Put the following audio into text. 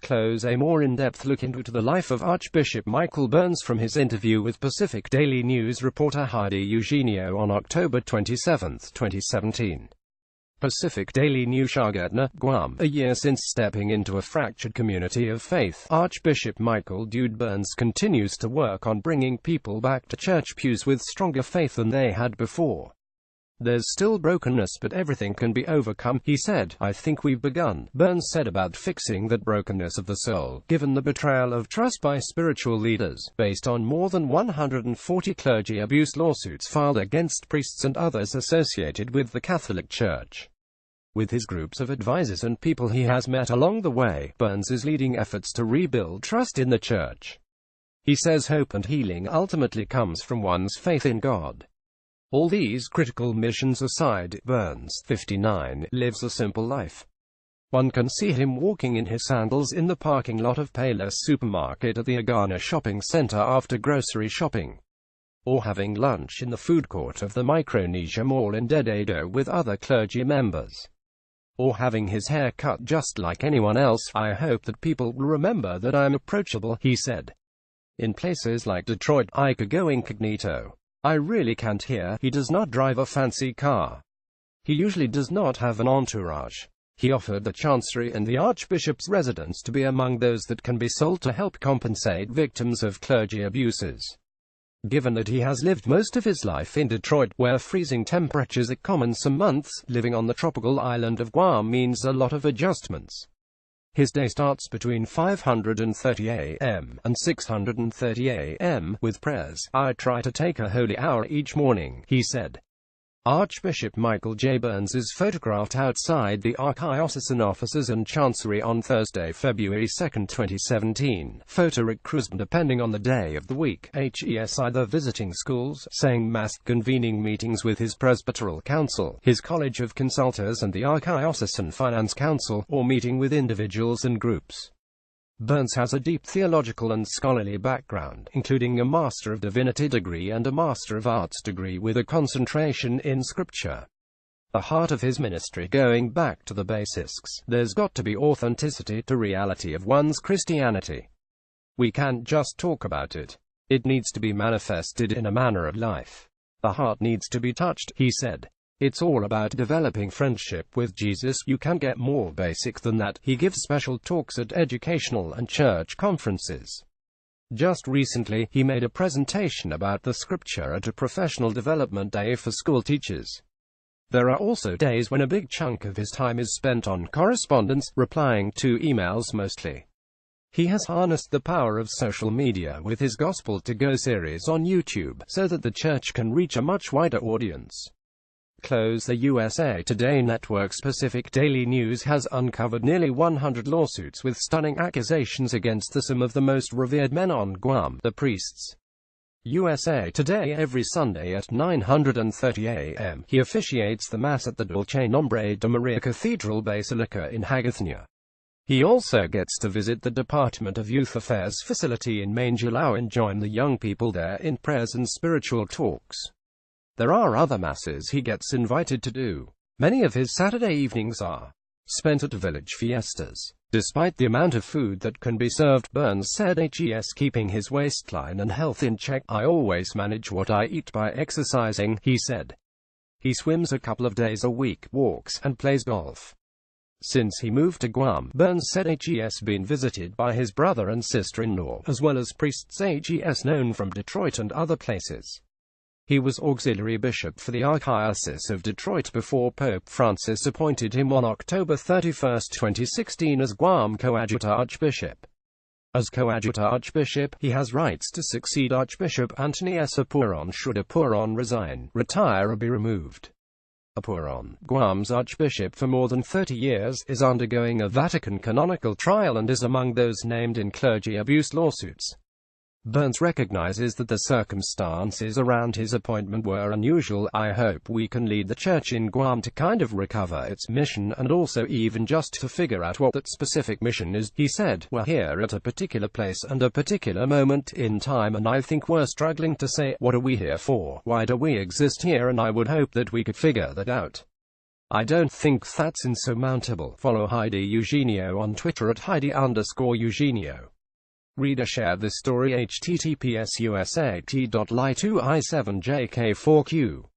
Close a more in-depth look into the life of Archbishop Michael Byrnes from his interview with Pacific Daily News reporter Heidi Eugenio on October 27, 2017. Pacific Daily News. Guam. A year since stepping into a fractured community of faith, Archbishop Michael Byrnes continues to work on bringing people back to church pews with stronger faith than they had before. There's still brokenness, but everything can be overcome, he said. I think we've begun, Byrnes said about fixing that brokenness of the soul, given the betrayal of trust by spiritual leaders, based on more than 140 clergy abuse lawsuits filed against priests and others associated with the Catholic Church. With his groups of advisors and people he has met along the way, Byrnes is leading efforts to rebuild trust in the Church. He says hope and healing ultimately comes from one's faith in God. All these critical missions aside, Byrnes, 59, lives a simple life. One can see him walking in his sandals in the parking lot of Payless Supermarket at the Agana Shopping Center after grocery shopping, or having lunch in the food court of the Micronesia Mall in Dededo with other clergy members, or having his hair cut just like anyone else. I hope that people will remember that I'm approachable, he said. In places like Detroit, I could go incognito. I really can't hear. He does not drive a fancy car. He usually does not have an entourage. He offered the Chancery and the Archbishop's residence to be among those that can be sold to help compensate victims of clergy abuses. Given that he has lived most of his life in Detroit, where freezing temperatures are common some months, living on the tropical island of Guam means a lot of adjustments. His day starts between 5:30 a.m. and 6:30 a.m. with prayers. I try to take a holy hour each morning, he said. Archbishop Michael J. Byrnes is photographed outside the Archdiocesan offices and Chancery on Thursday, February 2, 2017. Photo Rick Cruz. Depending on the day of the week, HES either visiting schools, saying mass, convening meetings with his Presbyteral Council, his College of Consultors and the Archdiocesan Finance Council, or meeting with individuals and groups. Byrnes has a deep theological and scholarly background, including a Master of Divinity degree and a Master of Arts degree with a concentration in Scripture. The heart of his ministry going back to the basics. There's got to be authenticity to reality of one's Christianity. We can't just talk about it. It needs to be manifested in a manner of life. The heart needs to be touched, he said. It's all about developing friendship with Jesus. You can't get more basic than that. He gives special talks at educational and church conferences. Just recently, he made a presentation about the Scripture at a professional development day for school teachers. There are also days when a big chunk of his time is spent on correspondence, replying to emails mostly. He has harnessed the power of social media with his Gospel to Go series on YouTube, so that the church can reach a much wider audience. Close. The USA Today Network's Pacific Daily News has uncovered nearly 100 lawsuits with stunning accusations against some of the most revered men on Guam, the priests. USA Today. Every Sunday at 9:30 a.m., he officiates the Mass at the Dulce Nombre de Maria Cathedral Basilica in Hagathnia. He also gets to visit the Department of Youth Affairs facility in Manjalao and join the young people there in prayers and spiritual talks. There are other masses he gets invited to do. Many of his Saturday evenings are spent at village fiestas. Despite the amount of food that can be served, Byrnes said, HES keeping his waistline and health in check. I always manage what I eat by exercising, he said. He swims a couple of days a week, walks, and plays golf. Since he moved to Guam, Byrnes said HES been visited by his brother and sister-in-law, as well as priests HES known from Detroit and other places. He was auxiliary bishop for the Archdiocese of Detroit before Pope Francis appointed him on October 31, 2016 as Guam Coadjutor Archbishop. As Coadjutor Archbishop, he has rights to succeed Archbishop Anthony S. Apuron should Apuron resign, retire or be removed. Apuron, Guam's Archbishop for more than 30 years, is undergoing a Vatican canonical trial and is among those named in clergy abuse lawsuits. Byrnes recognizes that the circumstances around his appointment were unusual. I hope we can lead the church in Guam to kind of recover its mission and also even just to figure out what that specific mission is, he said. We're here at a particular place and a particular moment in time, and I think we're struggling to say, what are we here for? Why do we exist here? And I would hope that we could figure that out. I don't think that's insurmountable. Follow Heidi Eugenio on Twitter at Heidi_Eugenio. Reader, share this story https://usat.li2i7jk4q